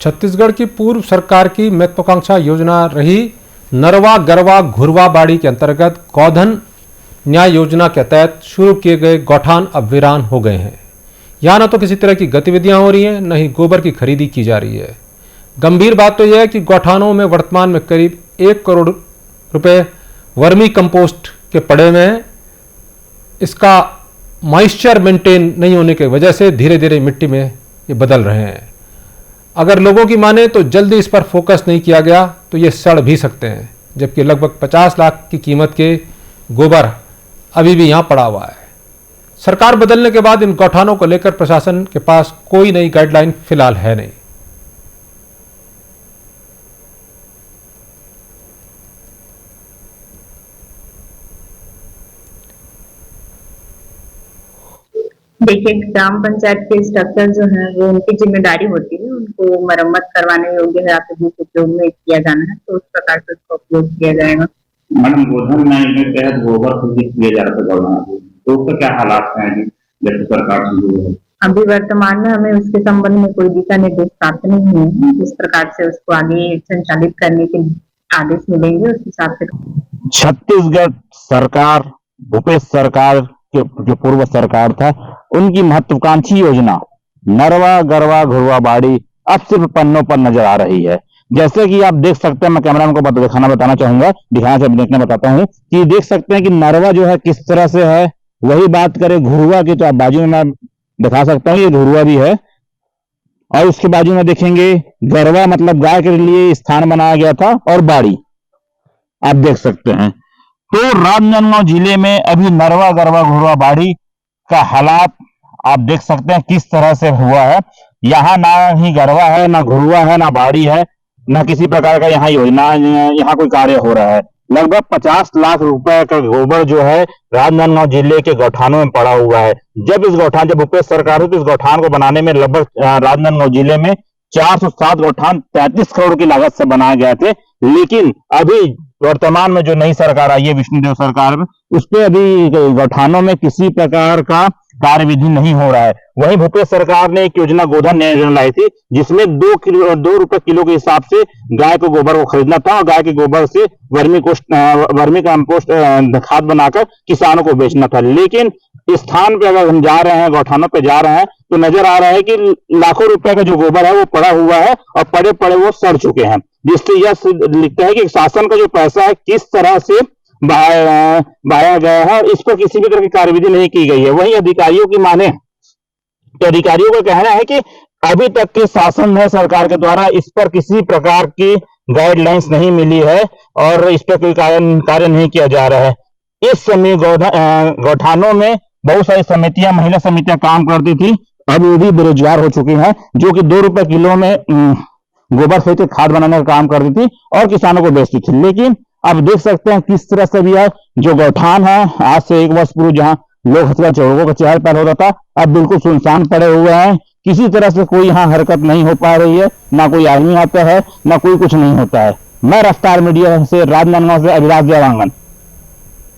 छत्तीसगढ़ की पूर्व सरकार की महत्वाकांक्षा योजना रही नरवा गरवा घुरवा बाड़ी के अंतर्गत गौधन न्याय योजना के तहत शुरू किए गए गौठान अब वीरान हो गए हैं। यहाँ न तो किसी तरह की गतिविधियां हो रही हैं, न ही गोबर की खरीदी की जा रही है। गंभीर बात तो यह है कि गौठानों में वर्तमान में करीब 1 करोड़ रुपए वर्मी कंपोस्ट के पड़े हुए हैं। इसका मॉइस्चर मेंटेन नहीं होने की वजह से धीरे धीरे मिट्टी में ये बदल रहे हैं। अगर लोगों की माने तो जल्दी इस पर फोकस नहीं किया गया तो ये सड़ भी सकते हैं, जबकि लगभग 50 लाख की कीमत के गोबर अभी भी यहाँ पड़ा हुआ है। सरकार बदलने के बाद इन गौठानों को लेकर प्रशासन के पास कोई नई गाइडलाइन फिलहाल है नहीं। देखिए, ग्राम पंचायत के स्ट्रक्चर जो है वो उनकी जिम्मेदारी होती है, उनको मरम्मत करवाने योग्य है या फिर जिस उपयोग में किया जाना है तो उस प्रकार से उसका उपयोग किया जाएगा। मैडम, गोधन न्याय के तहत गोबर खरीद किया जा रहा था, तो उसका क्या हालात हैं जैसे सरकार से? अभी वर्तमान में हमें उसके संबंध में कोई दिशा निर्देश प्राप्त नहीं हुए हैं। जिस प्रकार से उसको आगे संचालित करने के आदेश मिलेंगे उस हिसाब से। छत्तीसगढ़ सरकार, भूपेश सरकार के जो पूर्व सरकार था, उनकी महत्वाकांक्षी योजना नरवा गरवा घुरवा बाड़ी अब सिर्फ पन्नों पर नजर आ रही है। जैसे कि आप देख सकते हैं, मैं कैमरा को बताना चाहूंगा, दिखाना से देखने बताता हूं कि देख सकते हैं कि नरवा जो है किस तरह से है। वही बात करें घुरवा की तो आप बाजू में मैं दिखा सकता हूँ, ये घुरवा भी है। और उसके बाजू में देखेंगे गरवा, मतलब गाय के लिए स्थान बनाया गया था, और बाड़ी आप देख सकते हैं। तो राजनांदगांव जिले में अभी नरवा गरवा घुरवा बाड़ी का हालात आप देख सकते हैं किस तरह से हुआ है। यहाँ ना ही गरवा है, ना घुरवा है, ना बाड़ी है, ना किसी प्रकार का यहाँ योजना, यहाँ कोई कार्य हो रहा है। लगभग 50 लाख रुपए का गोबर जो है राजनांदगांव जिले के गौठानों में पड़ा हुआ है। जब भूपेश सरकार हुई तो इस गौठान को बनाने में लगभग राजनांदगांव जिले में 407 गौठान 33 करोड़ की लागत से बनाए गए थे। लेकिन अभी वर्तमान में जो नई सरकार आई है, विष्णुदेव सरकार में, उस पर अभी गौठानों में किसी प्रकार का कार्यविधि नहीं हो रहा है। वहीं भूपेश सरकार ने एक योजना गोधन न्याय योजना लाई थी, जिसमें 2 रुपए किलो के हिसाब से गाय को गोबर को खरीदना था और गाय के गोबर से वर्मी कंपोस्ट खाद बनाकर किसानों को बेचना था। लेकिन इस स्थान पे अगर हम जा रहे हैं, गौठानों पे जा रहे हैं, तो नजर आ रहा है कि लाखों रुपए का जो गोबर है वो पड़ा हुआ है और पड़े पड़े वो सड़ चुके हैं, जिससे यह लिखता है कि शासन का जो पैसा है किस तरह से बहाया गया है और इस पर किसी भी तरह की कार्यविधि नहीं की गई है। वहीं अधिकारियों की माने तो अधिकारियों का कहना है कि अभी तक के शासन में सरकार के द्वारा इस पर किसी प्रकार की गाइडलाइंस नहीं मिली है और इस पर कोई कार्य नहीं किया जा रहा है। इस समय गौठानों में बहुत सारी समितियां, महिला समितियां काम करती थी, अब वो भी बेरोजगार हो चुकी हैं, जो कि 2 रुपए किलो में गोबर से खाद बनाने का काम करती थी और किसानों को बेचती थी। लेकिन अब देख सकते हैं किस तरह से भी है जो गौठान है, आज से 1 वर्ष पूर्व जहां लोग लोगों का चहल पहल होता था, अब बिल्कुल सुनसान पड़े हुए हैं। किसी तरह से कोई यहाँ हरकत नहीं हो पा रही है, ना कोई आदमी आता है, ना कोई कुछ नहीं होता है। मैं रफ्तार मीडिया से राजनांदगांव से अभिलाष देवांगन।